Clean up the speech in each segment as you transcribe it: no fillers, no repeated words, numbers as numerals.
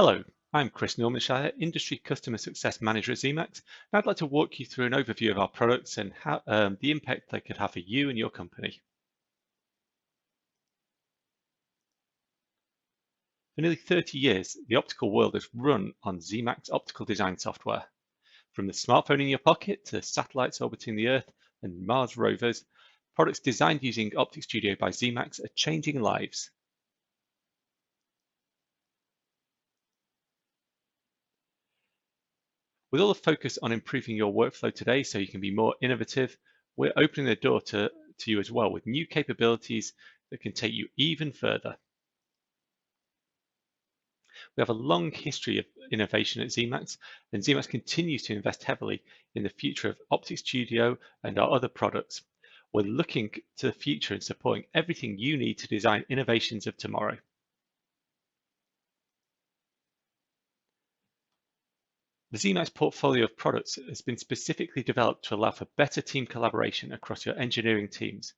Hello, I'm Chris Normanshire, Industry Customer Success Manager at Zemax, and I'd like to walk you through an overview of our products and how, the impact they could have for you and your company. For nearly 30 years, the optical world has run on Zemax optical design software. From the smartphone in your pocket to satellites orbiting the Earth and Mars rovers, products designed using OpticStudio by Zemax are changing lives. With all the focus on improving your workflow today so you can be more innovative, we're opening the door to you as well with new capabilities that can take you even further. We have a long history of innovation at Zemax, and Zemax continues to invest heavily in the future of Optic Studio and our other products. We're looking to the future and supporting everything you need to design innovations of tomorrow. The Zemax portfolio of products has been specifically developed to allow for better team collaboration across your engineering teams.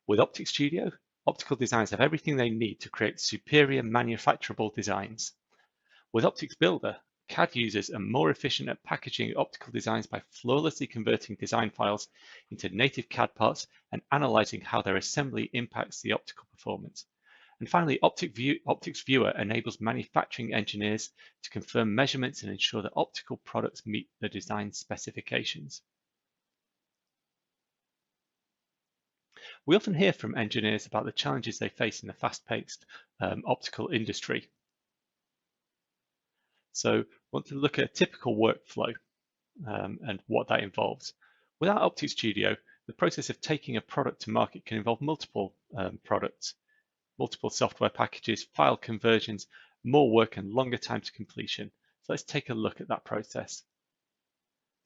With Optic Studio, optical designers have everything they need to create superior manufacturable designs. With OpticsBuilder, CAD users are more efficient at packaging optical designs by flawlessly converting design files into native CAD parts and analyzing how their assembly impacts the optical performance. And finally, OpticsViewer enables manufacturing engineers to confirm measurements and ensure that optical products meet the design specifications. We often hear from engineers about the challenges they face in the fast-paced optical industry. So I want to look at a typical workflow and what that involves. Without OpticStudio, the process of taking a product to market can involve multiple products, multiple software packages, file conversions, more work and longer time to completion. So let's take a look at that process.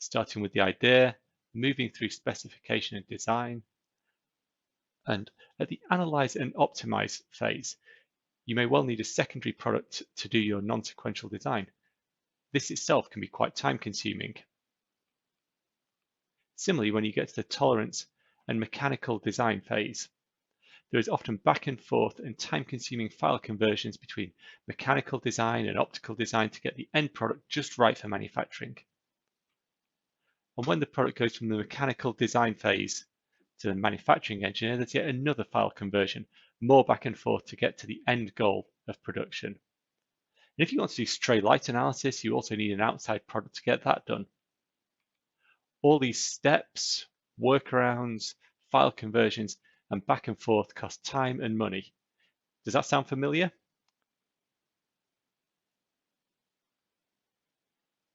Starting with the idea, moving through specification and design, and at the analyze and optimize phase, you may well need a secondary product to do your non-sequential design. This itself can be quite time-consuming. Similarly, when you get to the tolerance and mechanical design phase, there is often back and forth and time-consuming file conversions between mechanical design and optical design to get the end product just right for manufacturing. And when the product goes from the mechanical design phase to the manufacturing engineer, there's yet another file conversion, more back and forth to get to the end goal of production. And if you want to do stray light analysis, you also need an outside product to get that done. All these steps, workarounds, file conversions, and back and forth cost time and money. Does that sound familiar?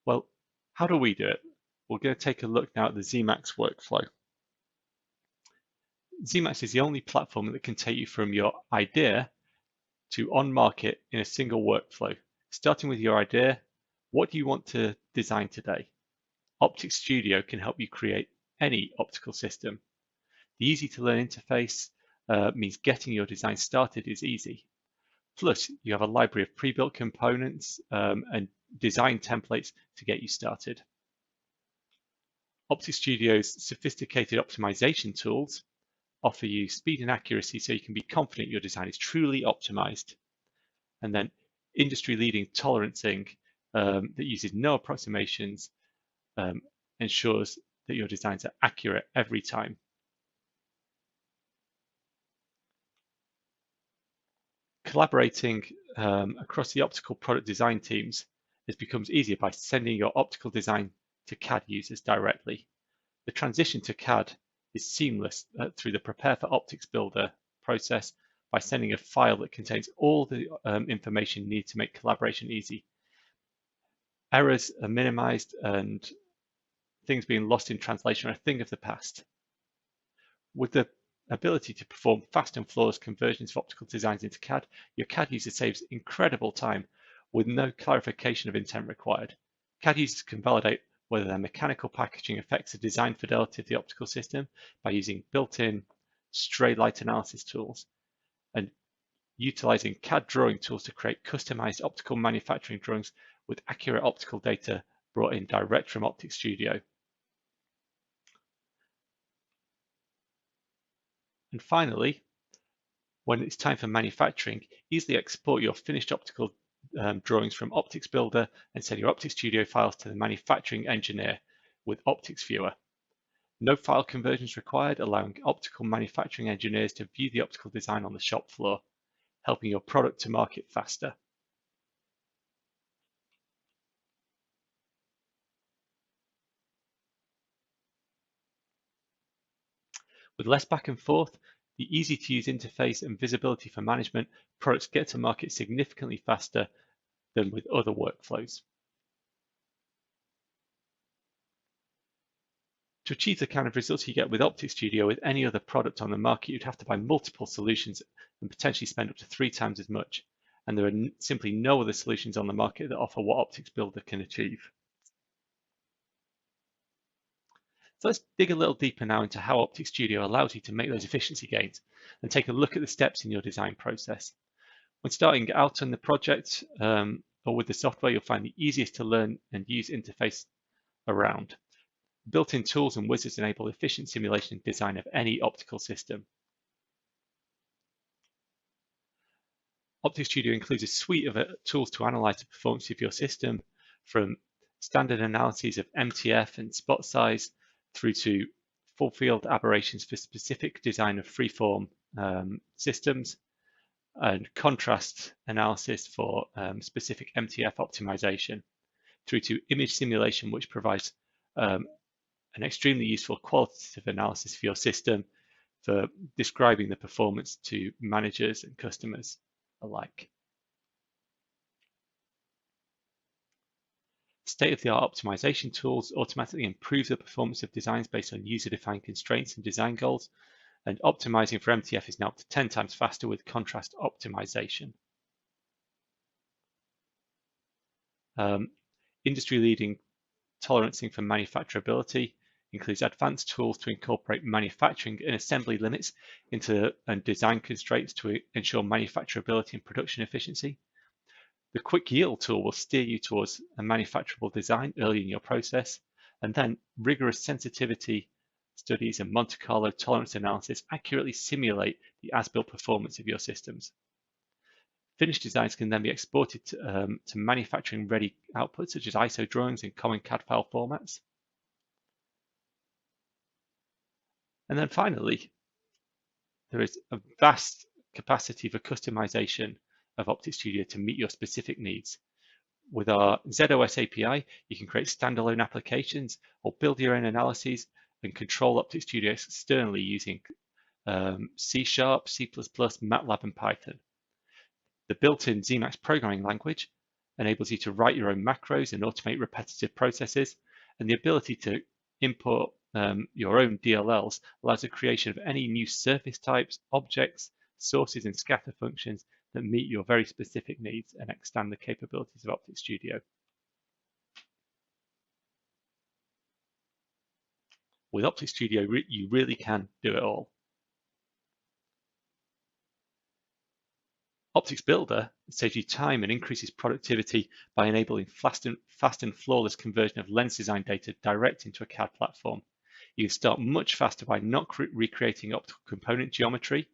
Well, how do we do it? We're going to take a look now at the Zemax workflow. Zemax is the only platform that can take you from your idea to on market in a single workflow. Starting with your idea, what do you want to design today? Optic Studio can help you create any optical system. The easy to learn interface means getting your design started is easy. Plus, you have a library of pre-built components and design templates to get you started. Optic Studio's sophisticated optimization tools offer you speed and accuracy so you can be confident your design is truly optimized. And then industry-leading tolerancing that uses no approximations ensures that your designs are accurate every time. Collaborating across the optical product design teams becomes easier by sending your optical design to CAD users directly. The transition to CAD is seamless through the Prepare for OpticsBuilder process by sending a file that contains all the information you need to make collaboration easy. Errors are minimized and things being lost in translation are a thing of the past. With the ability to perform fast and flawless conversions of optical designs into CAD, your CAD user saves incredible time with no clarification of intent required. CAD users can validate whether their mechanical packaging affects the design fidelity of the optical system by using built-in stray light analysis tools and utilizing CAD drawing tools to create customized optical manufacturing drawings with accurate optical data brought in direct from Optic Studio. And finally, when it's time for manufacturing, easily export your finished optical drawings from OpticsBuilder and send your OpticStudio files to the manufacturing engineer with OpticsViewer. No file conversions required, allowing optical manufacturing engineers to view the optical design on the shop floor, helping your product to market faster. With less back and forth, the easy-to-use interface and visibility for management, products get to market significantly faster than with other workflows. To achieve the kind of results you get with OpticStudio with any other product on the market, you'd have to buy multiple solutions and potentially spend up to 3 times as much. And there are simply no other solutions on the market that offer what OpticsBuilder can achieve. So let's dig a little deeper now into how OpticStudio allows you to make those efficiency gains and take a look at the steps in your design process. When starting out on the project or with the software, you'll find the easiest to learn and use interface around. Built-in tools and wizards enable efficient simulation and design of any optical system. OpticStudio includes a suite of tools to analyze the performance of your system, from standard analyses of MTF and spot size through to full field aberrations for specific design of freeform systems, and contrast analysis for specific MTF optimization, through to image simulation, which provides an extremely useful qualitative analysis for your system for describing the performance to managers and customers alike. State-of-the-art optimization tools automatically improve the performance of designs based on user-defined constraints and design goals, and optimizing for MTF is now up to 10 times faster with contrast optimization. Industry-leading tolerancing for manufacturability includes advanced tools to incorporate manufacturing and assembly limits into and design constraints to ensure manufacturability and production efficiency. The quick yield tool will steer you towards a manufacturable design early in your process, and then rigorous sensitivity studies and Monte Carlo tolerance analysis accurately simulate the as-built performance of your systems. Finished designs can then be exported to manufacturing-ready outputs such as ISO drawings and common CAD file formats. And then finally, there is a vast capacity for customization of OpticStudio to meet your specific needs. With our ZOS API, you can create standalone applications or build your own analyses and control OpticStudio externally using C#, C++, MATLAB, and Python. The built-in Zemax programming language enables you to write your own macros and automate repetitive processes, and the ability to import your own DLLs allows the creation of any new surface types, objects, sources, and scatter functions that meet your very specific needs and extend the capabilities of OpticStudio. With OpticStudio, you really can do it all. OpticsBuilder saves you time and increases productivity by enabling fast and flawless conversion of lens design data direct into a CAD platform. You can start much faster by not recreating optical component geometry,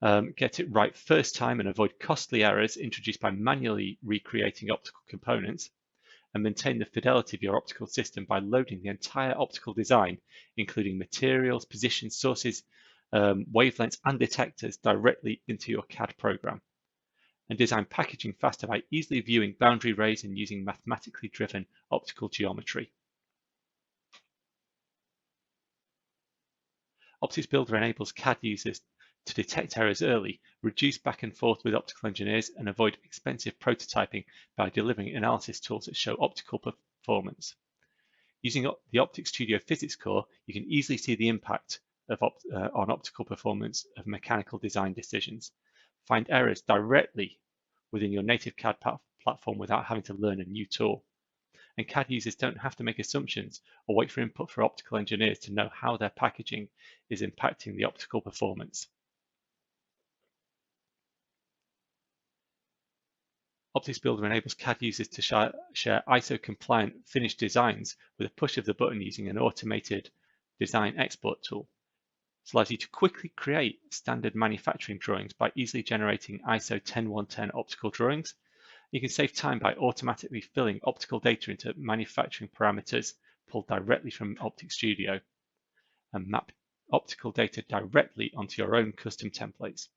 get it right first time and avoid costly errors introduced by manually recreating optical components, and maintain the fidelity of your optical system by loading the entire optical design, including materials, positions, sources, wavelengths, and detectors directly into your CAD program, and design packaging faster by easily viewing boundary rays and using mathematically driven optical geometry. OpticsBuilder enables CAD users to detect errors early, reduce back and forth with optical engineers, and avoid expensive prototyping by delivering analysis tools that show optical performance. Using the OpticStudio physics core, you can easily see the impact on optical performance of mechanical design decisions. Find errors directly within your native CAD platform without having to learn a new tool. And CAD users don't have to make assumptions or wait for input for optical engineers to know how their packaging is impacting the optical performance. OpticsBuilder enables CAD users to share ISO-compliant finished designs with a push of the button using an automated design export tool. This allows you to quickly create standard manufacturing drawings by easily generating ISO 10110 optical drawings You can save time by automatically filling optical data into manufacturing parameters pulled directly from OpticStudio and map optical data directly onto your own custom templates.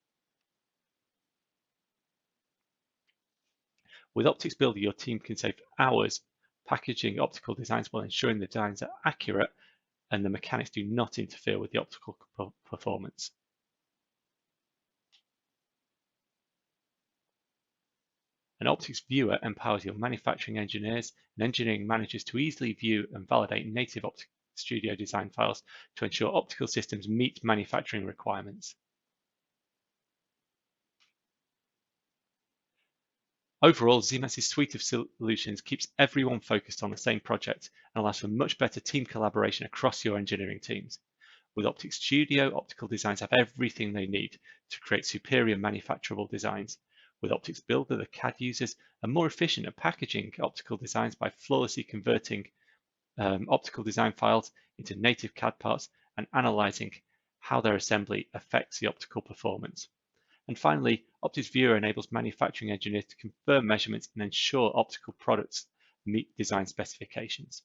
With OpticsBuilder, your team can save hours packaging optical designs while ensuring the designs are accurate and the mechanics do not interfere with the optical performance. An OpticsViewer empowers your manufacturing engineers and engineering managers to easily view and validate native OpticStudio design files to ensure optical systems meet manufacturing requirements. Overall, Zemax's suite of solutions keeps everyone focused on the same project and allows for much better team collaboration across your engineering teams. With OpticStudio, optical designs have everything they need to create superior manufacturable designs. With OpticsBuilder, the CAD users are more efficient at packaging optical designs by flawlessly converting optical design files into native CAD parts and analyzing how their assembly affects the optical performance. And finally, OpticsViewer enables manufacturing engineers to confirm measurements and ensure optical products meet design specifications.